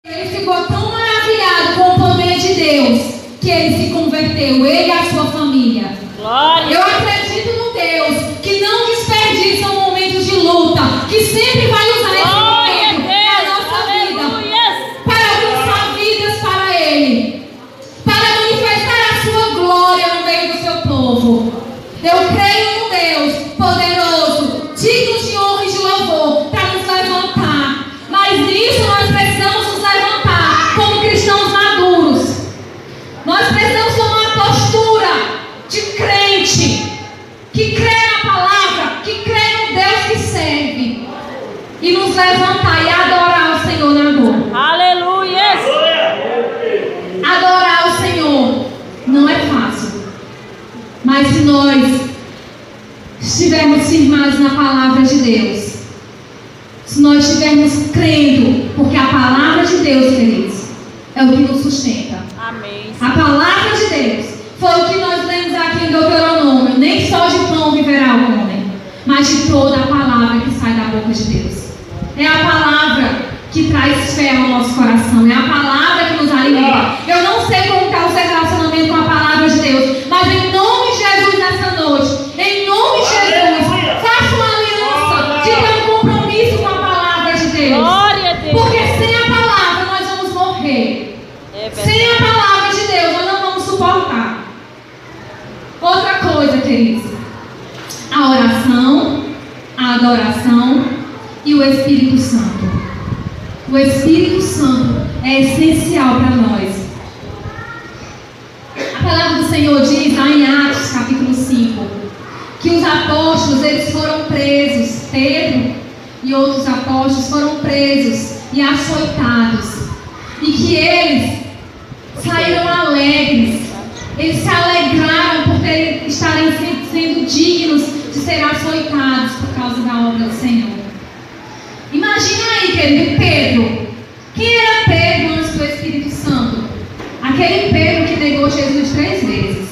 Ele ficou tão maravilhado com o poder de Deus que ele se converteu, ele e a sua família. Glória. Eu acredito no Deus que não desperdiça um momento de luta, que sempre vai usar esse momento na nossa vida para alcançar vidas para Ele, para manifestar a sua glória no meio do seu povo. Eu creio no Deus poderoso, digno de honra e de louvor, para nos levantar. Mas nisso nós precisamos nos levantar como cristãos maduros. Nós precisamos tomar uma postura de crente, que crê na palavra, que crê no Deus que serve, e nos levantar e adorar o Senhor na dor. Aleluia. Adorar o Senhor não é fácil, mas se nós estivermos firmados na palavra de Deus, se nós estivermos crendo, porque a palavra de Deus, queridos, é o que nos sustenta. Amém. A palavra de Deus foi o que nós lemos aqui em Deuteronômio. Nem só de pão viverá o homem, mas de toda a palavra que sai da boca de Deus. É a palavra que traz fé ao nosso coração. É a palavra que nos alimenta. Eu não sei como está o seu relacionamento com a palavra de Deus, mas em nome de Jesus nessa noite, em nome de Jesus, faça uma aliança de ter um compromisso com a palavra de Deus. Glória a Deus. Porque sem a palavra nós vamos morrer. Sem a palavra de Deus nós não vamos suportar. Outra coisa, queridos, a oração, a adoração e o Espírito Santo. O Espírito Santo é essencial para nós. A palavra do Senhor diz lá em Atos capítulo 5 que os apóstolos eles foram presos. Pedro e outros apóstolos foram presos e açoitados, e que eles saíram alegres. Eles se alegraram por estarem sendo dignos de ser açoitados por causa da obra do Senhor. Imagina aí, querido, Pedro. Quem era Pedro antes do Espírito Santo? Aquele Pedro que negou Jesus 3 vezes.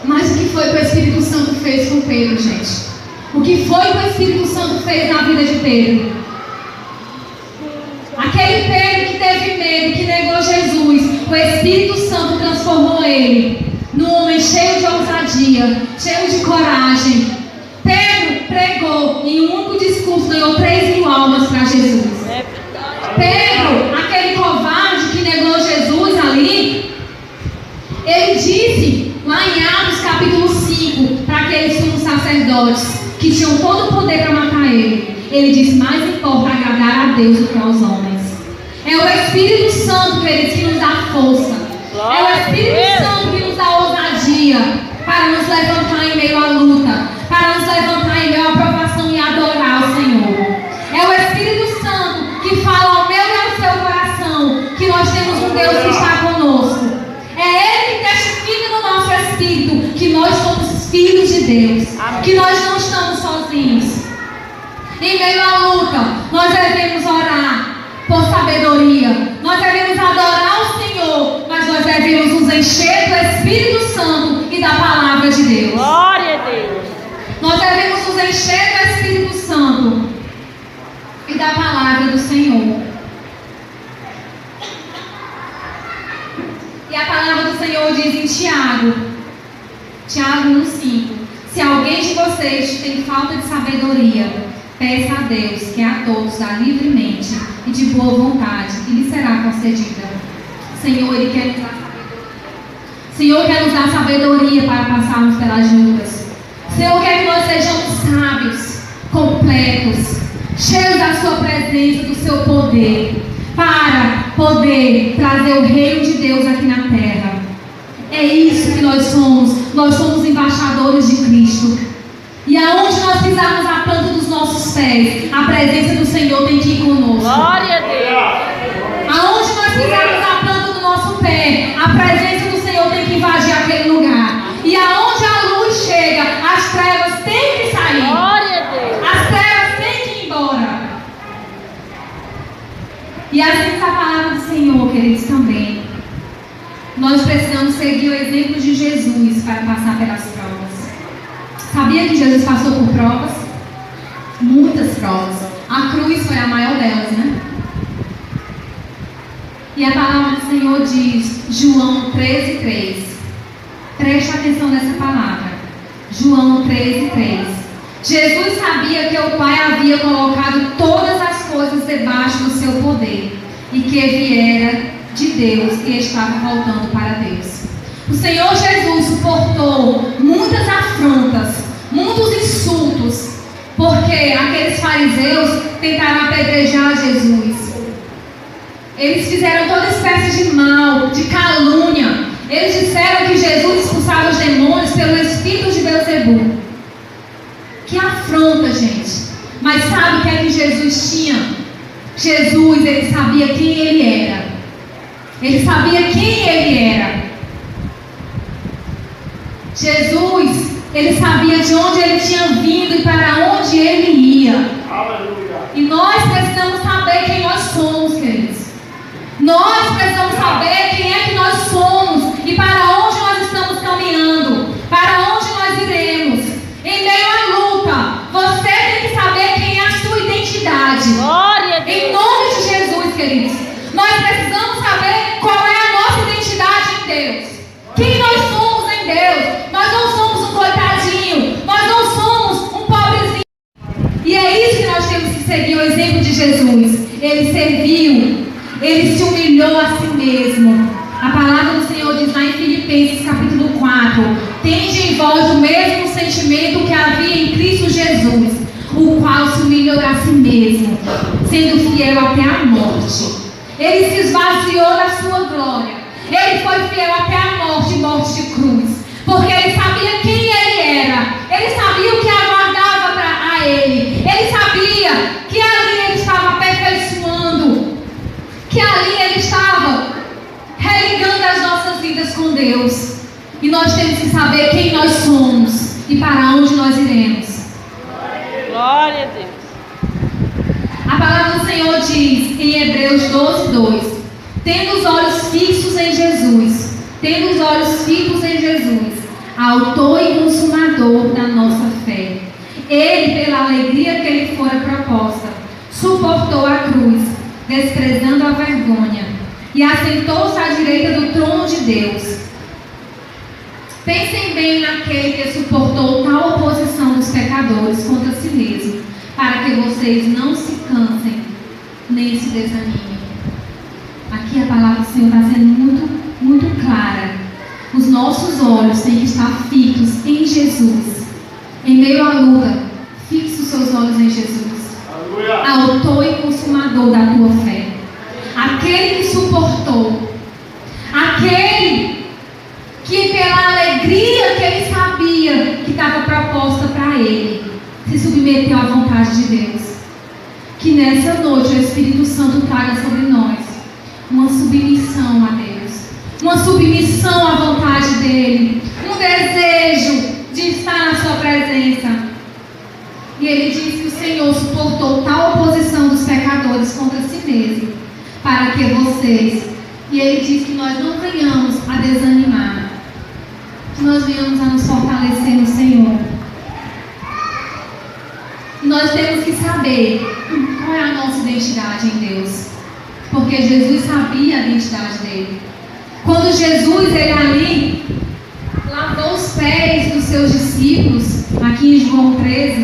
Mas o que foi que o Espírito Santo fez com Pedro, gente? O que foi que o Espírito Santo fez na vida de Pedro? Aquele Pedro que teve medo, que negou Jesus, o Espírito Santo transformou ele num homem cheio de ousadia, cheio de coragem. Pedro pregou em um único discurso, ganhou 3.000 almas para Jesus. Pedro, aquele covarde que negou Jesus ali, ele disse lá em Atos capítulo 5 para aqueles sumos sacerdotes que tinham todo o poder para matar ele. Ele disse: mais importa agradar a Deus do que aos homens. É o Espírito Santo, queridos, que nos dá força. É o Espírito Santo que nos dá ousadia para nos levantar em meio à luta, para nos levantar em meio à provação e adorar o Senhor. É o Espírito Santo que fala ao meu e ao seu coração que nós temos um Deus que está conosco. É Ele que testifica no nosso espírito que nós somos filhos de Deus, que nós não estamos sozinhos. Em meio à luta, nós devemos orar por sabedoria, nós devemos adorar o Senhor, mas nós devemos nos encher do Espírito Santo e da palavra de Deus. Glória a Deus. Nós devemos nos encher do Espírito Santo e da palavra do Senhor. E a palavra do Senhor diz em Tiago 1,5: se alguém de vocês tem falta de sabedoria, peça a Deus, que a todos dá livremente e de boa vontade, e lhe será concedida. Senhor, Ele quer nos dar sabedoria. Senhor quer nos dar sabedoria para passarmos pelas lutas. Senhor quer que nós sejamos sábios, completos, cheios da sua presença, do seu poder, para poder trazer o reino de Deus aqui na terra. É isso que nós somos. Nós somos embaixadores de Cristo. E aonde nós pisarmos a planta dos nossos pés, a presença do Senhor tem que ir conosco. Glória a Deus. Aonde nós pisarmos a planta do nosso pé, a presença do Senhor tem que invadir aquele lugar. E aonde a luz chega, as trevas têm que sair. Glória a Deus. As trevas têm que ir embora. E assim está a palavra do Senhor, queridos, também. Nós precisamos seguir o exemplo de Jesus para passar pelas provas. Sabia que Jesus passou por provas? Muitas provas. A cruz foi a maior delas, né? E a palavra do Senhor diz, João 13:3. Preste atenção nessa palavra. João 13:3. Jesus sabia que o Pai havia colocado todas as coisas debaixo do seu poder e que viera de Deus e estava voltando para Deus. O Senhor Jesus suportou muitas afrontas, muitos insultos, porque aqueles fariseus tentaram apedrejar Jesus. Eles fizeram toda espécie de mal, de calúnia. Eles disseram que Jesus expulsava os demônios pelo espírito de Beelzebul. Que afronta, gente. Mas sabe o que é que Jesus tinha? Jesus, ele sabia quem ele era. Ele sabia quem ele era. Jesus, ele sabia de onde ele tinha vindo e para onde ele ia. Aleluia. E nós precisamos saber quem nós somos, queridos. Nós precisamos saber quem é que nós somos e para onde nós estamos caminhando, para onde nós iremos. Em meio à luta, você tem que saber quem é a sua identidade. Glória a Deus. Em nome de Jesus, queridos. Nós precisamos saber qual é a nossa identidade em Deus. Quem nós somos em Deus. Nós não somos um coitadinho. Nós não somos um pobrezinho. E é isso que nós temos que seguir, o exemplo de Jesus. Ele serviu. Ele se humilhou a si mesmo. A palavra do Senhor diz lá em Filipenses capítulo 4: tende em vós o mesmo sentimento que havia em Cristo Jesus, o qual se humilhou a si mesmo, sendo fiel até a morte. Ele se esvaziou da sua glória. Ele foi fiel até a morte, morte de cruz, porque ele sabia quem ele era. Ele sabia o que aguardava a ele. Ele sabia que ali ele estava aperfeiçoando, que ali ele estava religando as nossas vidas com Deus. E nós temos que saber quem nós somos e para onde nós iremos. Glória a Deus. A palavra do Senhor diz em Hebreus 12:2: tendo os olhos fixos em Jesus, tendo os olhos fixos em Jesus, autor e consumador da nossa fé. Ele, pela alegria que lhe fora proposta, suportou a cruz, desprezando a vergonha, e assentou-se à direita do trono de Deus. Pensem bem naquele que suportou tal oposição dos pecadores contra si mesmo, para que vocês não se cansem nem se desanimem. Aqui a palavra do Senhor está sendo muito, muito clara. Os nossos olhos têm que estar fixos em Jesus. Em meio à luta, fixe os seus olhos em Jesus. Aleluia. Autor e consumador da tua fé. Aquele que suportou, aquele que pela alegria que ele sabia que estava proposta para ele, se submeteu à vontade de Deus. Que nessa noite o Espírito Santo traga sobre nós uma submissão a Deus, uma submissão à vontade dele, um desejo de estar na sua presença. E ele diz que o Senhor suportou tal oposição dos pecadores contra si mesmo, para que vocês, e ele diz que nós não venhamos a desanimar, que nós venhamos a nos fortalecer no Senhor. E nós temos que saber qual é a nossa identidade em Deus, porque Jesus sabia a identidade dele. Quando Jesus, ele ali lavou os pés dos seus discípulos, aqui em João 13,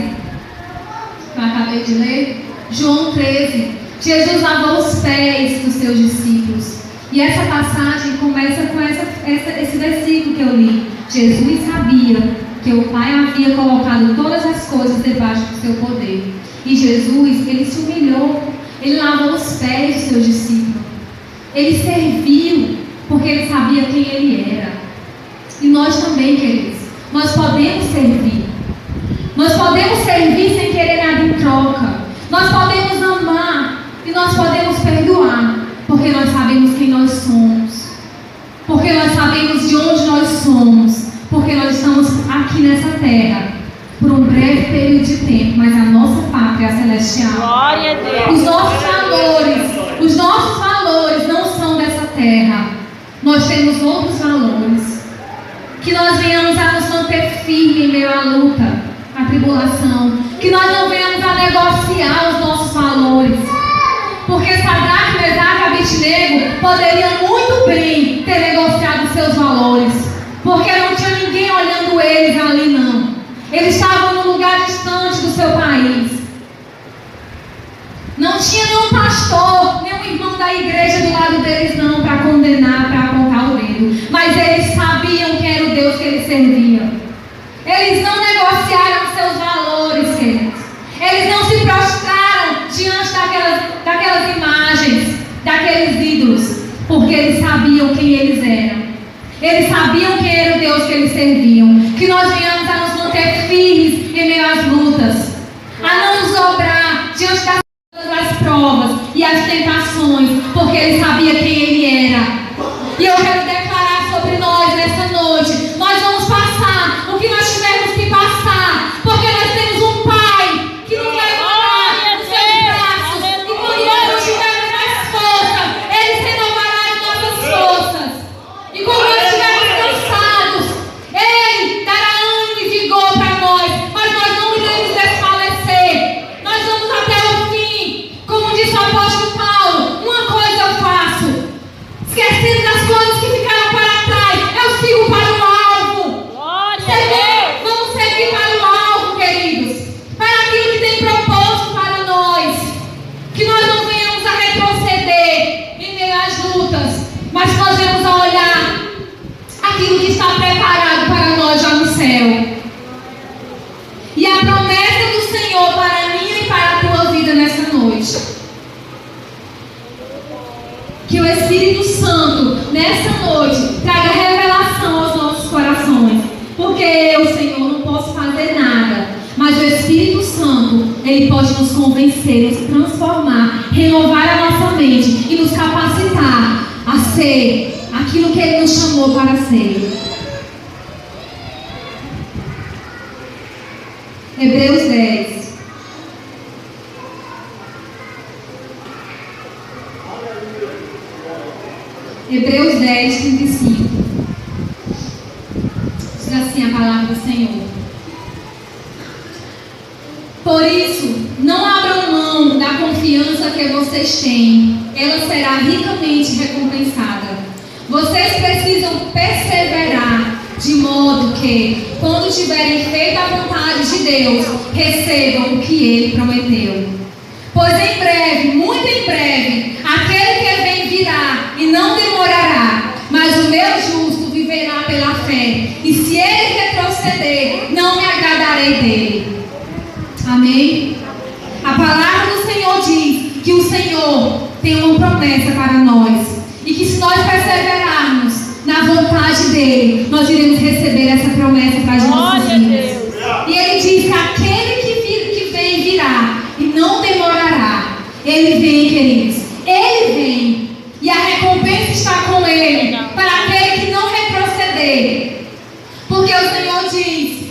que eu acabei de ler, João 13, Jesus lavou os pés dos seus discípulos. E essa passagem começa com esse versículo que eu li. Jesus sabia que o Pai havia colocado todas as coisas debaixo do seu poder. E Jesus, ele se humilhou, ele lavou os pés dos seus discípulos. Ele serviu, porque ele sabia quem ele era. E nós também, queridos, nós podemos servir. Nós podemos servir sem querer nada em troca. Nós podemos amar e nós podemos perdoar, porque nós sabemos quem nós somos. Porque nós sabemos de onde nós somos. Porque nós estamos aqui nessa terra por um breve período de tempo, mas a nossa pátria é celestial. Glória a Deus. Os nossos valores não são dessa terra. Nós temos outros valores. Que nós venhamos a nos manter firmes em meio à luta, à tribulação. Que nós não venhamos a negociar os nossos valores. Porque Sadraque, Mesaque e Abednego poderia muito bem ter negociado seus valores, porque não tinha ninguém olhando eles ali, não. Eles estavam num lugar distante do seu país. Não tinha nenhum pastor, nenhum irmão da igreja do lado deles, não, para condenar, para apontar o dedo. Mas eles sabiam quem era o Deus que eles serviam. Eles não negociaram seus valores, queridos. Eles não se prostraram diante daquelas imagens, daqueles ídolos, porque eles sabiam quem eles eram. Eles sabiam quem era o Deus que eles serviam. Que nós venhamos a nos manter firmes em meio às lutas, a não nos dobrar diante das provas e as tentações, porque ele sabia quem ele era. E eu quero declarar sobre nós nessa noite: nós vamos passar o que nós tivermos que passar, porque nós temos um Pai que nos vai guardar nos seus braços. E quando nós não tivermos mais força, Ele renovará as nossas forças. E quando nós estivermos cansados, Ele dará ânimo e vigor para nós, mas nós não iremos desfalecer. Nós vamos até o fim. Como disse o apóstolo Paulo: uma coisa eu faço, esquecendo das coisas que ficaram para trás, eu sigo para o alvo. Vamos seguir para o alvo, queridos, para aquilo que tem propósito para nós. Que nós não venhamos a retroceder em meio às lutas, mas nós venhamos a olhar aquilo que está preparado para nós já no céu. E a promessa do Senhor para mim e para a tua vida nessa noite: que o Espírito Santo nessa noite traga revelação aos nossos corações, porque eu, Senhor, não posso fazer nada, mas o Espírito Santo, Ele pode nos convencer, nos transformar, renovar a nossa mente e nos capacitar a ser aquilo que Ele nos chamou para ser. Hebreus 10. Hebreus 10, 35. Diz assim a palavra do Senhor: por isso, não abram mão da confiança que vocês têm, ela será ricamente recompensada. Vocês precisam perseverar, de modo que, quando tiverem feito a vontade de Deus, recebam o que Ele prometeu. Pois em breve, muito em breve, aquele que vem virá e não demorará, mas o meu justo viverá pela fé, e se ele retroceder, não me agradarei dele. Amém? A palavra do Senhor diz que o Senhor tem uma promessa para nós, e que se nós perseverarmos na vontade dele, nós iremos receber essa promessa para as nossas vidas. E ele diz que aquele que vem virá e não demorará. Ele vem, queridos. Ele vem. E a recompensa está com ele para aquele que não retroceder. Porque o Senhor diz: